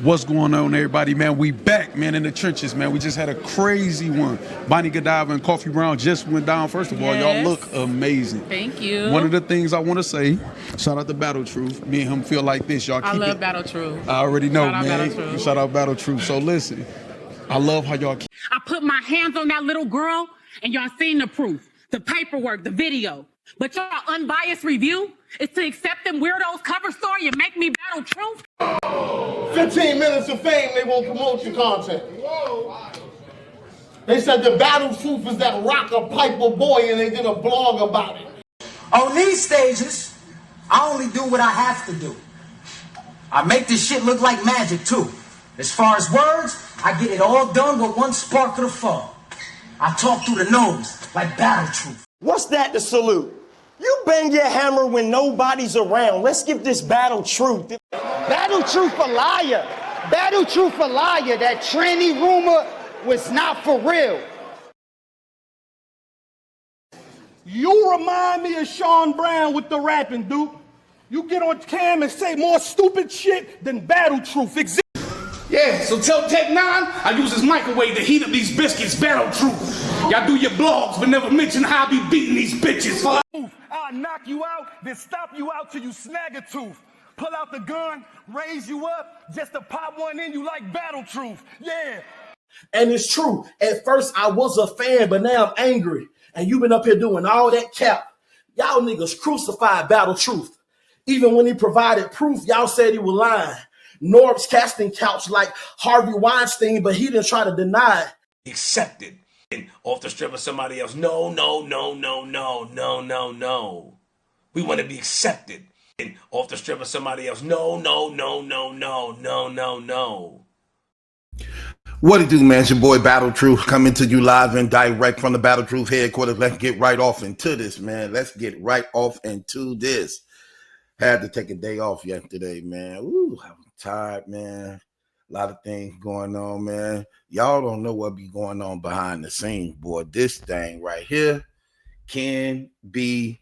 What's going on, everybody, man? We back, man, in the trenches, man. We just had a crazy one. Bonnie Godiva and Coffee Brown just went down. First of all, y'all look amazing. Thank you. One of the things I want to say, shout out to Battle Truth. Me and him feel like this. Y'all keep I love Battle Truth. I already know, Shout out man. Battle Truth. Shout out Battle Truth. So listen, I love how y'all keep. I put my hands on that little girl, and y'all seen the proof, the paperwork, the video. But y'all unbiased review is to accept them weirdos cover story and make me Battle Truth? 15 minutes of fame, they won't promote your content. They said the Battle Truth is that rocker piper boy, and they did a blog about it. On these stages, I only do what I have to do. I make this shit look like magic too. As far as words, I get it all done with one spark of the fun. I talk through the nose like Battle Truth. What's that to salute? You bang your hammer when nobody's around. Let's give this Battle Truth. Battle Truth a liar. Battle Truth a liar. That tranny rumor was not for real. You remind me of Sean Brown with the rapping, dude. You get on cam and say more stupid shit than Battle Truth exists. Yeah, so tell Tech 9 I use his microwave to heat up these biscuits, Battle Truth. Y'all do your blogs, but never mention how I be beating these bitches. I'll knock you out, then stop you out till you snag a tooth. Pull out the gun, raise you up, just to pop one in you like Battle Truth. Yeah. And it's true. At first, I was a fan, but now I'm angry. And you've been up here doing all that cap. Y'all niggas crucified Battle Truth. Even when he provided proof, y'all said he was lying. Norb's casting couch like Harvey Weinstein, but he didn't try to deny it. Accepted. And off the strip of somebody else. No, no, no, no, no, no, no, no. We want to be accepted. And off the strip of somebody else. No, no, no, no, no, no, no, no. What it do, man? It's your boy Battle Truth coming to you live and direct from the Battle Truth headquarters. Let's get right off into this, man. Let's get right off into this. Had to take a day off yesterday, man. Ooh, I was tired, man. A lot of things going on, man. Y'all don't know what be going on behind the scenes, boy. This thing right here can be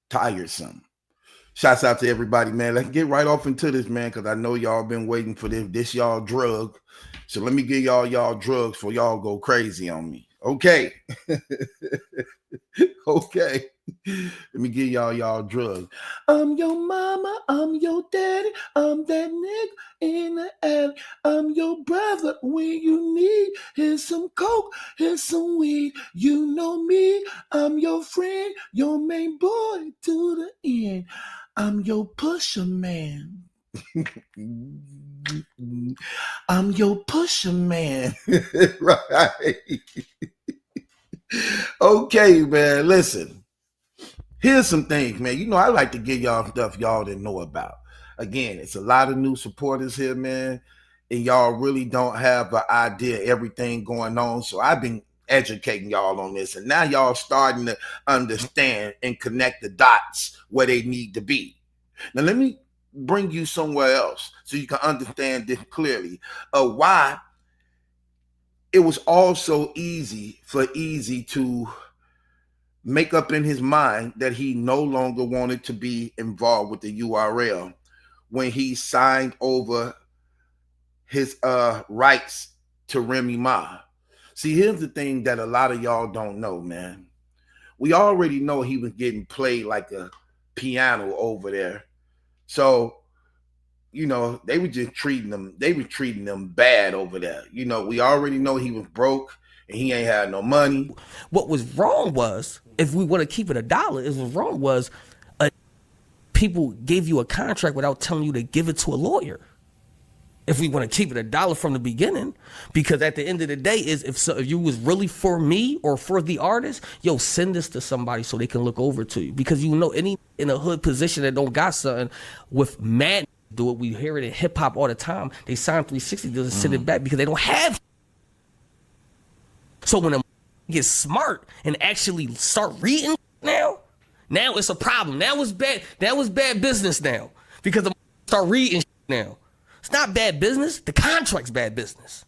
tiresome. Shouts out to everybody, man. Let's get right off into this, man, because I know y'all been waiting for this y'all drug. So let me give y'all drugs before y'all go crazy on me. Okay. Okay. Let me give y'all drugs. I'm your mama, I'm your daddy, I'm that nigga in the alley. I'm your brother when you need. Here's some coke, here's some weed. You know me, I'm your friend, your main boy to the end. I'm your pusher man. I'm your pusher man. Right. Okay, man, listen. Here's some things, man. You know, I like to give y'all stuff y'all didn't know about. Again, it's a lot of new supporters here, man, and y'all really don't have an idea of everything going on. So I've been educating y'all on this, and now y'all starting to understand and connect the dots where they need to be. Now, let me bring you somewhere else so you can understand this clearly. Why it was also easy for Easy to make up in his mind that he no longer wanted to be involved with the URL when he signed over his rights to Remy Ma. See, here's the thing that a lot of y'all don't know, man. We already know he was getting played like a piano over there. So, you know, they were just treating them bad over there. You know, we already know he was broke and he ain't had no money. What was wrong was, if we want to keep it $1, what was wrong was people gave you a contract without telling you to give it to a lawyer. If we want to keep it $1 from the beginning, because at the end of the day, if you was really for me or for the artist, yo, send this to somebody so they can look over to you. Because you know, any in a hood position that don't got something with mad do it. We hear it in hip hop all the time. They sign 360 to send it back because they don't have. So when a get smart and actually start reading now it's a problem. Now it's bad. That was bad business now because the start reading now. It's not bad business. The contract's bad business.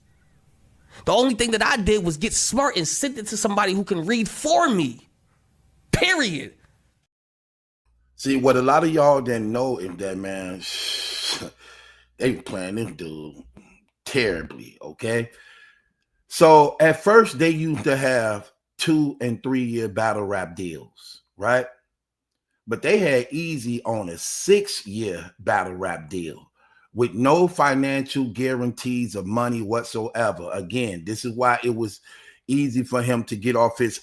The only thing that I did was get smart and send it to somebody who can read for me. Period. See, what a lot of y'all didn't know is that, man, They were playing this dude terribly, okay? So at first they used to have 2 and 3 year battle rap deals, right? But they had Easy on a 6-year battle rap deal with no financial guarantees of money whatsoever. Again, this is why it was easy for him to get off his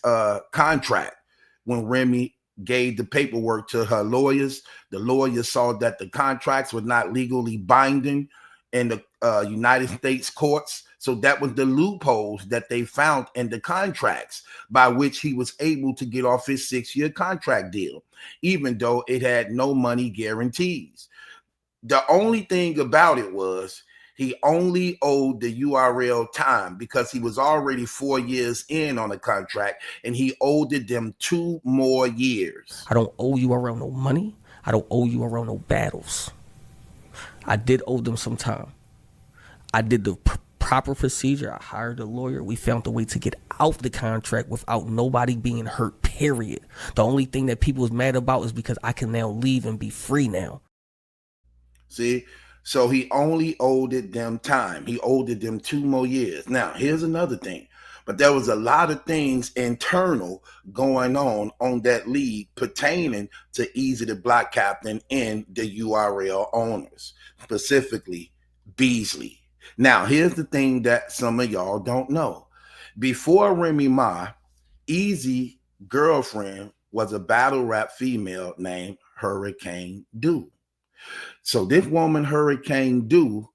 contract. When Remy gave the paperwork to her lawyers, the lawyers saw that the contracts were not legally binding in the United States courts. So that was the loopholes that they found in the contracts by which he was able to get off his 6-year contract deal, even though it had no money guarantees. The only thing about it was he only owed the URL time because he was already 4 years in on the contract and he owed them 2 more years. I don't owe URL no money. I don't owe URL no battles. I did owe them some time. I did the proper procedure. I hired a lawyer. We found a way to get out the contract without nobody being hurt, period. The only thing that people was mad about is because I can now leave and be free now. See? So he only owed them time. He owed them 2 more years. Now, here's another thing. But there was a lot of things internal going on that league pertaining to Easy the Block Captain and the URL owners, specifically Beasley. Now, here's the thing that some of y'all don't know. Before Remy Ma, Easy girlfriend was a battle rap female named Hurricane Do. So this woman, Hurricane Do,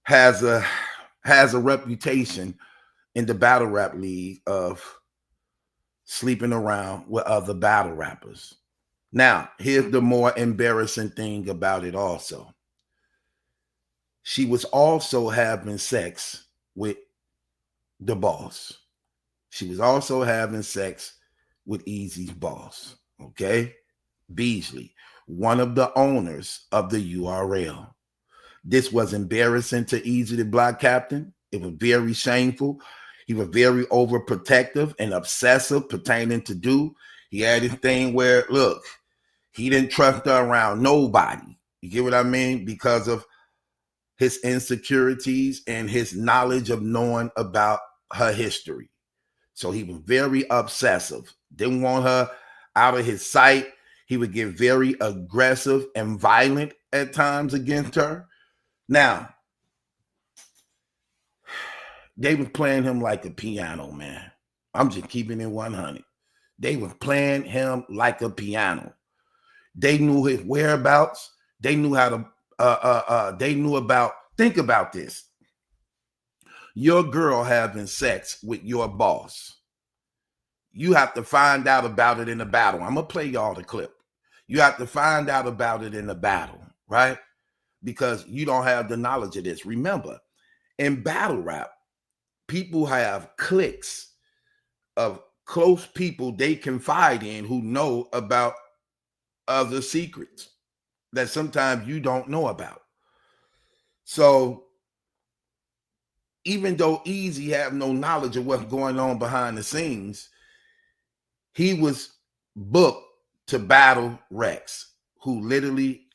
has a reputation in the battle rap league of sleeping around with other battle rappers. Now, here's the more embarrassing thing about it also. She was also having sex with the boss. She was also having sex with Easy's boss, okay? Beasley, one of the owners of the URL. This was embarrassing to Easy the Block Captain. It was very shameful. He was very overprotective and obsessive pertaining to Do. He had this thing where, look, he didn't trust her around nobody. You get what I mean? Because of his insecurities and his knowledge of knowing about her history. So he was very obsessive. Didn't want her out of his sight. He would get very aggressive and violent at times against her. Now, they were playing him like a piano, man. I'm just keeping it 100. They were playing him like a piano. They knew his whereabouts. They knew how to, they knew about, think about this. Your girl having sex with your boss. You have to find out about it in the battle. I'm going to play y'all the clip. You have to find out about it in the battle, right? Because you don't have the knowledge of this. Remember, in battle rap, people have cliques of close people they confide in who know about other secrets that sometimes you don't know about. So even though Easy have no knowledge of what's going on behind the scenes, he was booked to battle Rex, who literally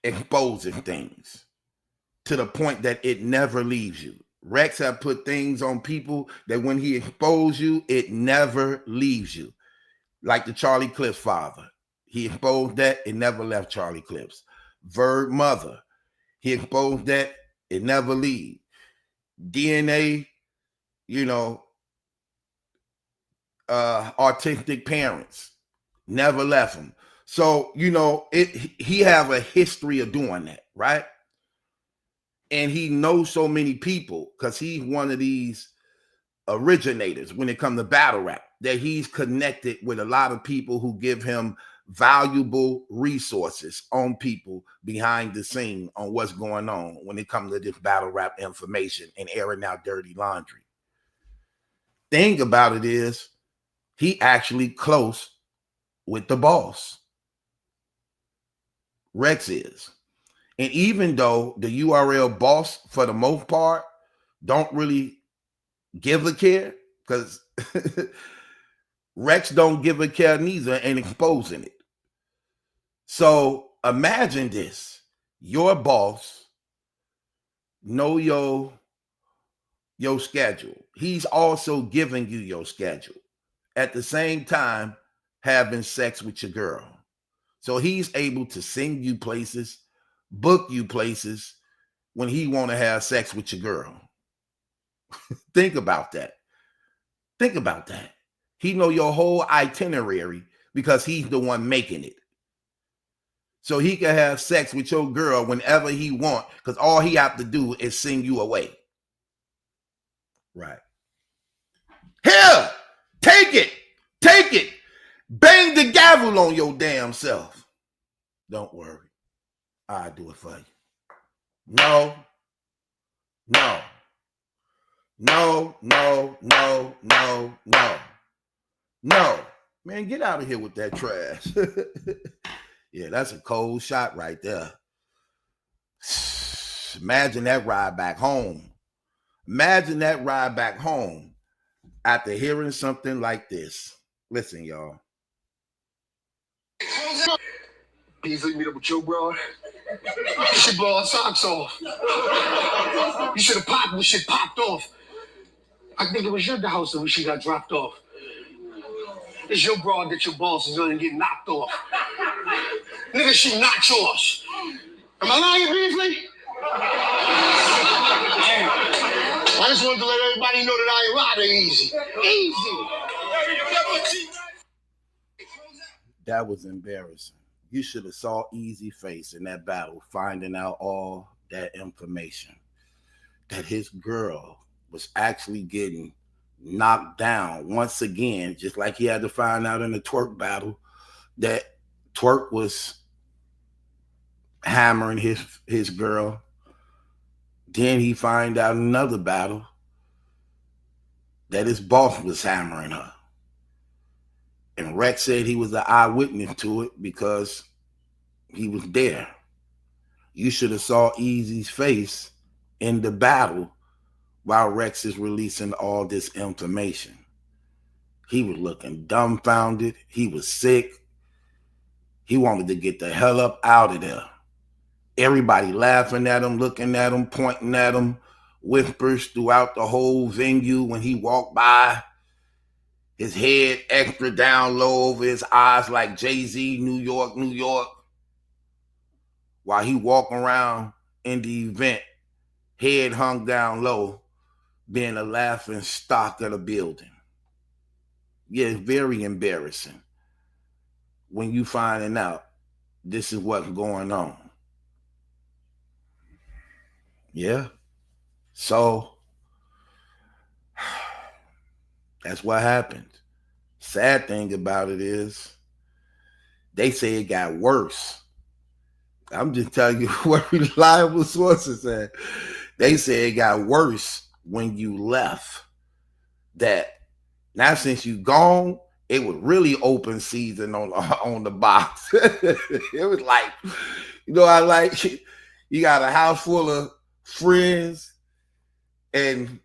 exposing things to the point that it never leaves you. Rex have put things on people that when he exposed you, it never leaves you. Like the Charlie Clips father. He exposed that, it never left Charlie Clips. Verb mother. He exposed that, it never leaves. DNA, you know, autistic parents. Never left him. So, you know, he have a history of doing that, right? And he knows so many people because he's one of these originators when it comes to battle rap, that he's connected with a lot of people who give him valuable resources on people behind the scene on what's going on when it comes to this battle rap information and airing out dirty laundry. Thing about it is he actually close with the boss. Rex is. And even though the URL boss, for the most part, don't really give a care, because Rex don't give a care neither and exposing it. So imagine this. Your boss know your schedule. He's also giving you your schedule. At the same time, having sex with your girl. So he's able to send you places, book you places when he want to have sex with your girl. Think about that. Think about that. He know your whole itinerary because he's the one making it. So he can have sex with your girl whenever he want, because all he have to do is send you away. Right. Here, take it. Take it. Bang the gavel on your damn self. Don't worry. I'll do it for you. No. No. No, no, no, no, no. No. Man, get out of here with that trash. Yeah, that's a cold shot right there. Imagine that ride back home. Imagine that ride back home after hearing something like this. Listen, y'all. Beasley meet up with your bro. You should blow our socks off. You should have popped when shit popped off. I think it was your house that when she got dropped off. It's your broad that your boss is gonna get knocked off. Nigga, she not yours. Am I lying, Beasley? I just wanted to let everybody know that I ain't riding easy. Easy. That was embarrassing. You should have saw Easy face in that battle, finding out all that information. That his girl was actually getting knocked down once again, just like he had to find out in the twerk battle that twerk was hammering his girl. Then he find out in another battle that his boss was hammering her. And Rex said he was an eyewitness to it because he was there. You should have saw Easy's face in the battle while Rex is releasing all this information. He was looking dumbfounded. He was sick. He wanted to get the hell up out of there. Everybody laughing at him, looking at him, pointing at him, whispers throughout the whole venue when he walked by. His head extra down low over his eyes like Jay-Z, New York, New York. While he walking around in the event, head hung down low, being a laughing stock of the building. Yeah, it's very embarrassing when you finding out this is what's going on. Yeah. So that's what happened. Sad thing about it is they say it got worse. I'm just telling you what reliable sources said. They say it got worse when you left. That now since you gone, it was really open season on the box. It was like, you know, I like you got a house full of friends and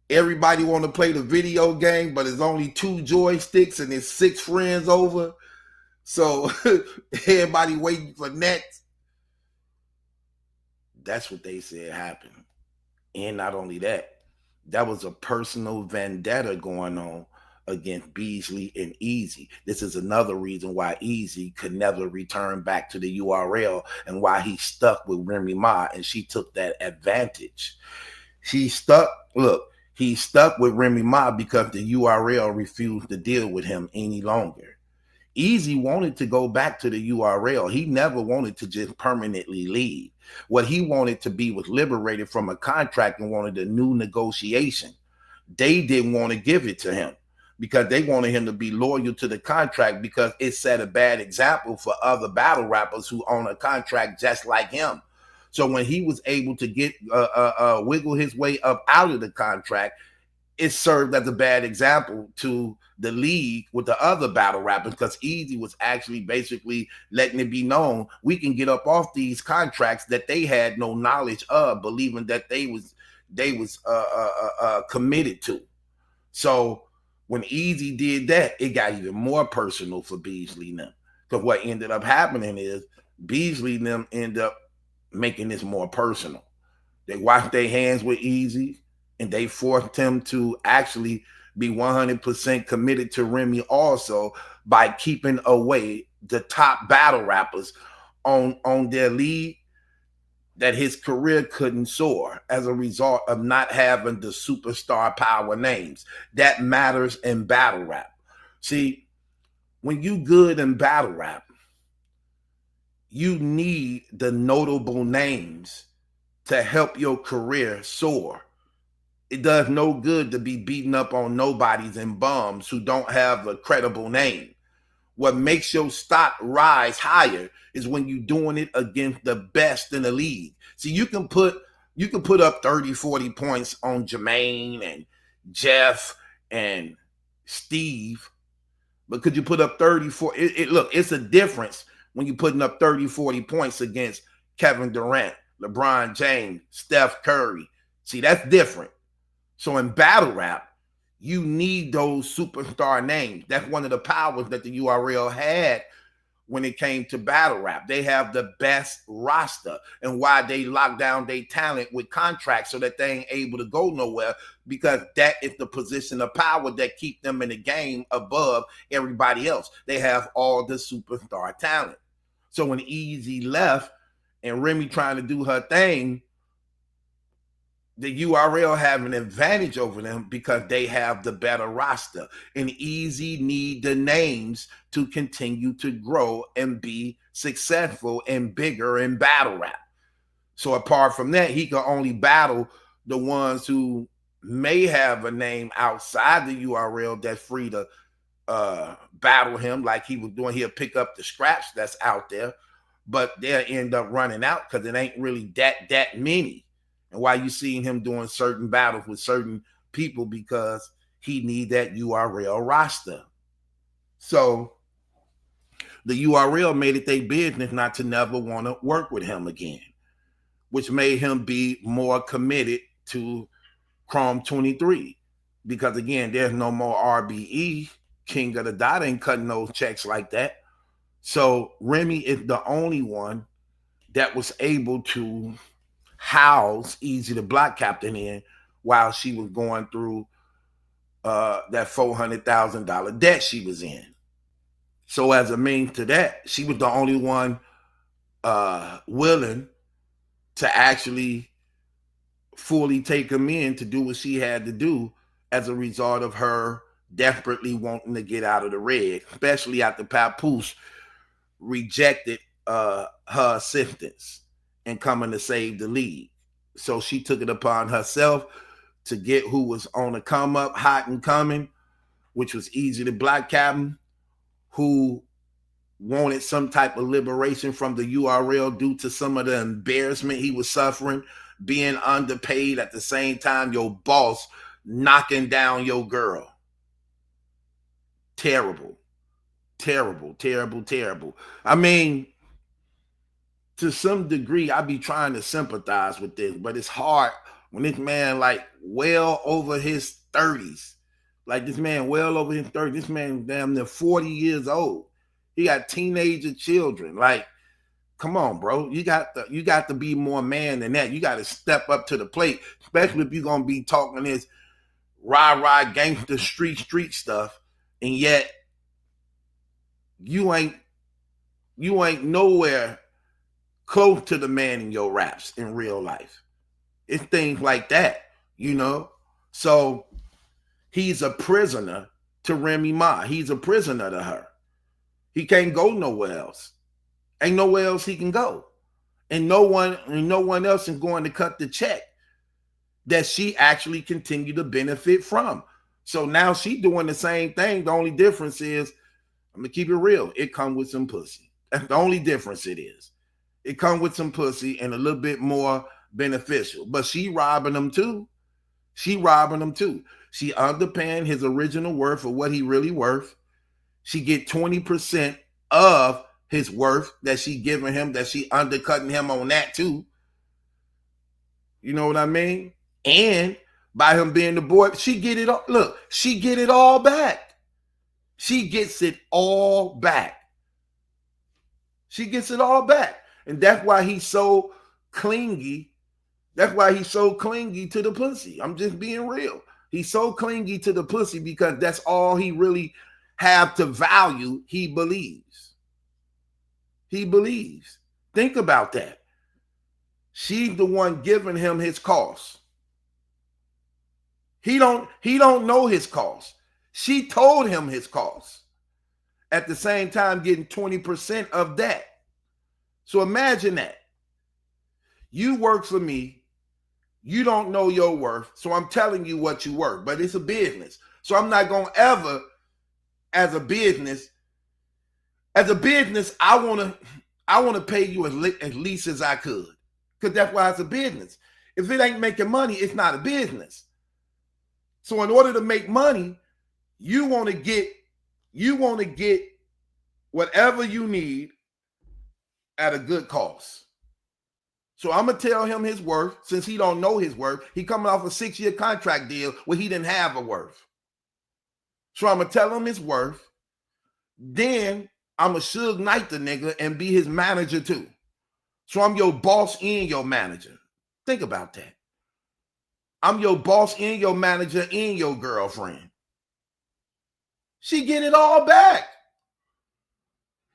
everybody want to play the video game, but it's only 2 joysticks and there's 6 friends over. So everybody waiting for next. That's what they said happened. And not only that, that was a personal vendetta going on against Beasley and Easy. This is another reason why Easy could never return back to the URL and why he stuck with Remy Ma, and she took that advantage. He stuck with Remy Ma because the URL refused to deal with him any longer. Easy wanted to go back to the URL. He never wanted to just permanently leave. What he wanted to be was liberated from a contract and wanted a new negotiation. They didn't want to give it to him because they wanted him to be loyal to the contract because it set a bad example for other battle rappers who own a contract just like him. So when he was able to get wiggle his way up out of the contract, it served as a bad example to the league with the other battle rappers because Easy was actually basically letting it be known we can get up off these contracts that they had no knowledge of, believing that they was committed to. So when Easy did that, it got even more personal for Beasley now. Because what ended up happening is Beasley and them end up making this more personal. They washed their hands with Easy, and they forced him to actually be 100% committed to Remy also by keeping away the top battle rappers on their lead, that his career couldn't soar as a result of not having the superstar power names. That matters in battle rap. See, when you good in battle rap, you need the notable names to help your career soar. It does no good to be beating up on nobodies and bums who don't have a credible name. What makes your stock rise higher is when you're doing it against the best in the league. See, you can put up 30, 40 points on Jermaine and Jeff and Steve, but could you put up 30, 40? Look, it's a difference when you're putting up 30, 40 points against Kevin Durant, LeBron James, Steph Curry. See, that's different. So in battle rap, you need those superstar names. That's one of the powers that the URL had when it came to battle rap. They have the best roster, and why they lock down their talent with contracts so that they ain't able to go nowhere, because that is the position of power that keep them in the game above everybody else. They have all the superstar talent. So when Easy left and Remy trying to do her thing, the URL have an advantage over them because they have the better roster. And Easy need the names to continue to grow and be successful and bigger in battle rap. So apart from that, he can only battle the ones who may have a name outside the URL that's free to battle him like he was doing. He'll pick up the scraps that's out there, but they'll end up running out because it ain't really that many. And why you seeing him doing certain battles with certain people, because he need that URL roster. So the URL made it their business not to never want to work with him again, which made him be more committed to Chrome 23. Because again, there's no more RBE. King of the Dot ain't cutting those checks like that. So Remy is the only one that was able to house Easy the Block Captain in while she was going through that $400,000 debt she was in. So as a means to that, she was the only one willing to actually fully take him in to do what she had to do as a result of her desperately wanting to get out of the red, especially after Papoose rejected her assistance and coming to save the league. So she took it upon herself to get who was on the come up, hot and coming, which was Easy the Black Captain, who wanted some type of liberation from the URL due to some of the embarrassment he was suffering, being underpaid at the same time your boss knocking down your girl. Terrible, terrible, terrible, terrible. I mean, to some degree, I be trying to sympathize with this, but it's hard when this man like well over his 30s. Like this man well over his 30s. This man damn near 40 years old. He got teenager children. Like, come on, bro. You got to be more man than that. You got to step up to the plate, especially if you're gonna be talking this rah-rah gangster street stuff, and yet you ain't nowhere close to the man in your raps in real life. It's things like that, you know? So he's a prisoner to Remy Ma. He's a prisoner to her. He can't go nowhere else. Ain't nowhere else he can go. And no one else is going to cut the check that she actually continued to benefit from. So now she doing the same thing. The only difference is, I'm gonna keep it real, it come with some pussy. That's the only difference it is. It come with some pussy and a little bit more beneficial. But she robbing him too. She underpaying his original worth for what he really worth. She get 20% of his worth that she giving him, that she undercutting him on that too. You know what I mean? And by him being the boy, she get it all. Look, she get it all back. She gets it all back. She gets it all back. And that's why he's so clingy. That's why he's so clingy to the pussy. I'm just being real. He's so clingy to the pussy because that's all he really have to value. He believes. He believes. Think about that. She's the one giving him his cost. He don't know his cost. She told him his cost. At the same time, getting 20% of that. So imagine that. You work for me. You don't know your worth. So I'm telling you what you worth. But it's a business. So I'm not going to ever, as a business, I want to pay you as least as I could. Because that's why it's a business. If it ain't making money, it's not a business. So in order to make money, you want to get whatever you need at a good cost. So I'm going to tell him his worth, since he don't know his worth. He coming off a 6-year contract deal where he didn't have a worth. So I'm going to tell him his worth. Then I'm going to Suge Knight the nigga and be his manager too. So I'm your boss and your manager. Think about that. I'm your boss and your manager and your girlfriend. She get it all back.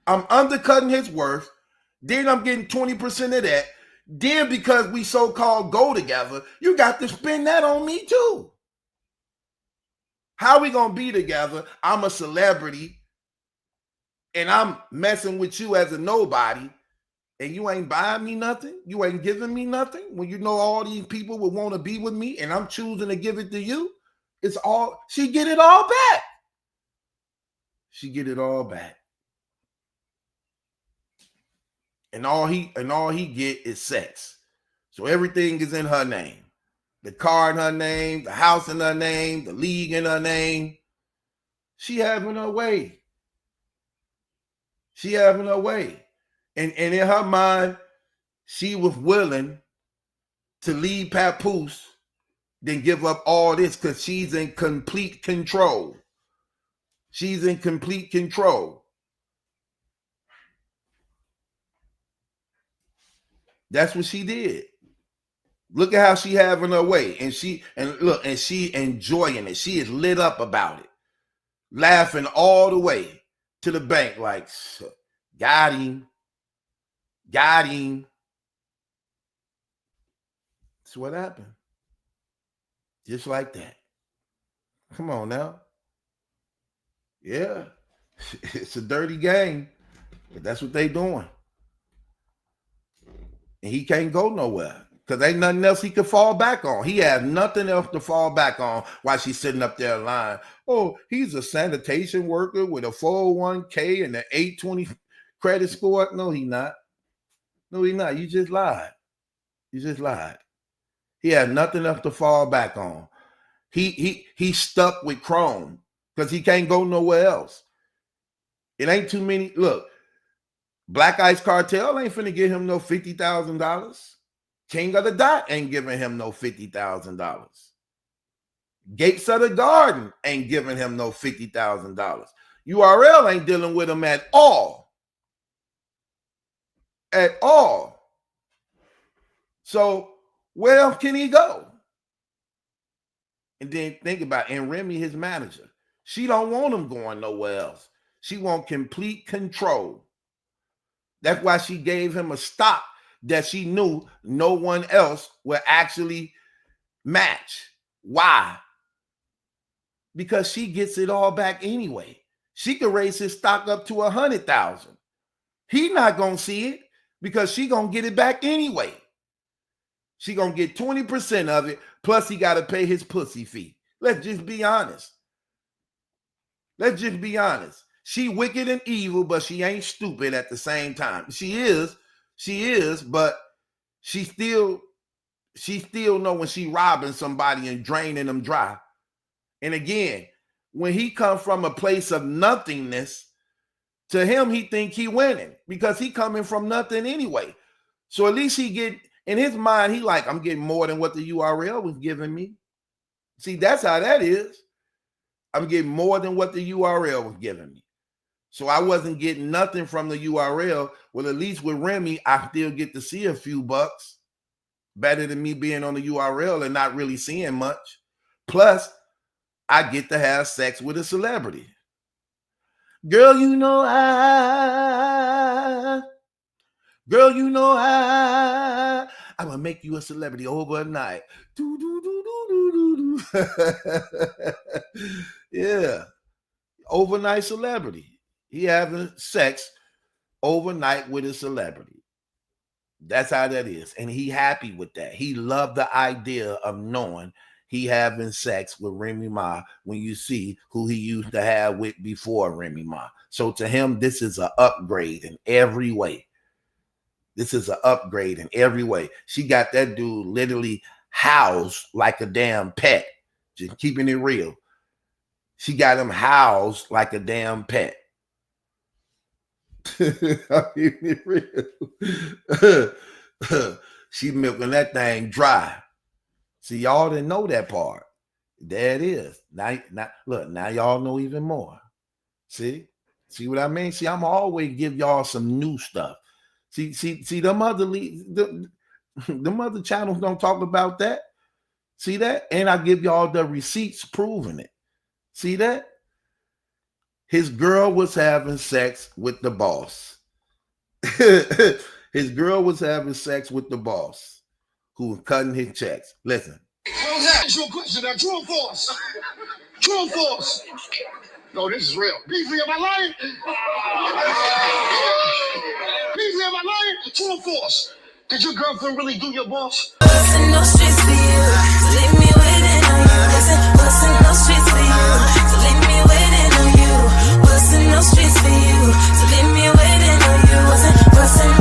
I'm undercutting his worth. Then I'm getting 20% of that. Then because we so-called go together, you got to spend that on me too. How we gonna be together? I'm a celebrity and I'm messing with you as a nobody and you ain't buying me nothing? You ain't giving me nothing? When you know all these people would want to be with me and I'm choosing to give it to you? It's all, she get it all back. She get it all back. And all he get is sex. So everything is in her name. The car in her name, the house in her name, the league in her name. She having her way. She having her way. And in her mind, she was willing to leave Papoose than give up all this because she's in complete control. She's in complete control. That's what she did. Look at how she having her way. And she enjoying it. She is lit up about it. Laughing all the way to the bank like, got him. Got him. That's what happened. Just like that. Come on now. Yeah. It's a dirty game. But that's what they doing. And he can't go nowhere because ain't nothing else he could fall back on. He has nothing else to fall back on while she's sitting up there lying. Oh, he's a sanitation worker with a 401k and an 820 credit score. No, he not. No, he not. You just lied. You just lied. He had nothing else to fall back on. He stuck with Chrome because he can't go nowhere else. It ain't too many. Look. Black Ice Cartel ain't finna give him no $50,000. King of the Dot ain't giving him no $50,000. Gates of the Garden ain't giving him no $50,000. URL ain't dealing with him at all. At all. So where else can he go? And then think about it, and Remy, his manager. She don't want him going nowhere else. She want complete control. That's why she gave him a stock that she knew no one else would actually match. Why? Because she gets it all back anyway. She could raise his stock up to 100,000. He not gonna see it because she gonna get it back anyway. She gonna get 20% of it, plus he gotta pay his pussy fee. Let's just be honest. Let's just be honest. She wicked and evil, but she ain't stupid at the same time. She is, but she still know when she robbing somebody and draining them dry. And again, when he come from a place of nothingness, to him, he think he winning because he coming from nothing anyway. So at least he get, in his mind, he like, I'm getting more than what the URL was giving me. See, that's how that is. I'm getting more than what the URL was giving me. So I wasn't getting nothing from the URL, Well, at least with Remy, I still get to see a few bucks. Better than me being on the URL and not really seeing much. Plus, I get to have sex with a celebrity. Girl, you know I'm gonna make you a celebrity overnight. Yeah. Overnight celebrity. He having sex overnight with a celebrity. That's how that is. And he happy with that. He loved the idea of knowing he having sex with Remy Ma when you see who he used to have with before Remy Ma. So to him, this is an upgrade in every way. This is an upgrade in every way. She got that dude literally housed like a damn pet. Just keeping it real. She got him housed like a damn pet. I'm keeping it real. She milking that thing dry. See, y'all didn't know that part. There it is. Now look, now y'all know even more. See what I mean? See, I'm always give y'all some new stuff. See, them other channels don't talk about that. See that? And I give y'all the receipts proving it. See that? His girl was having sex with the boss. His girl was having sex with the boss who was cutting his checks. Listen. What was that? That's your question now. True or false? True or false? No, this is real. Beasley, am I lying? Beasley, am I lying? True or false? Did your girlfriend really do your boss? Bustin' no streets for you, so leave me waiting on you. Bustin' no streets for you, so leave me waiting on you. Bustin' no streets for you, so leave me waiting on you. Bustin'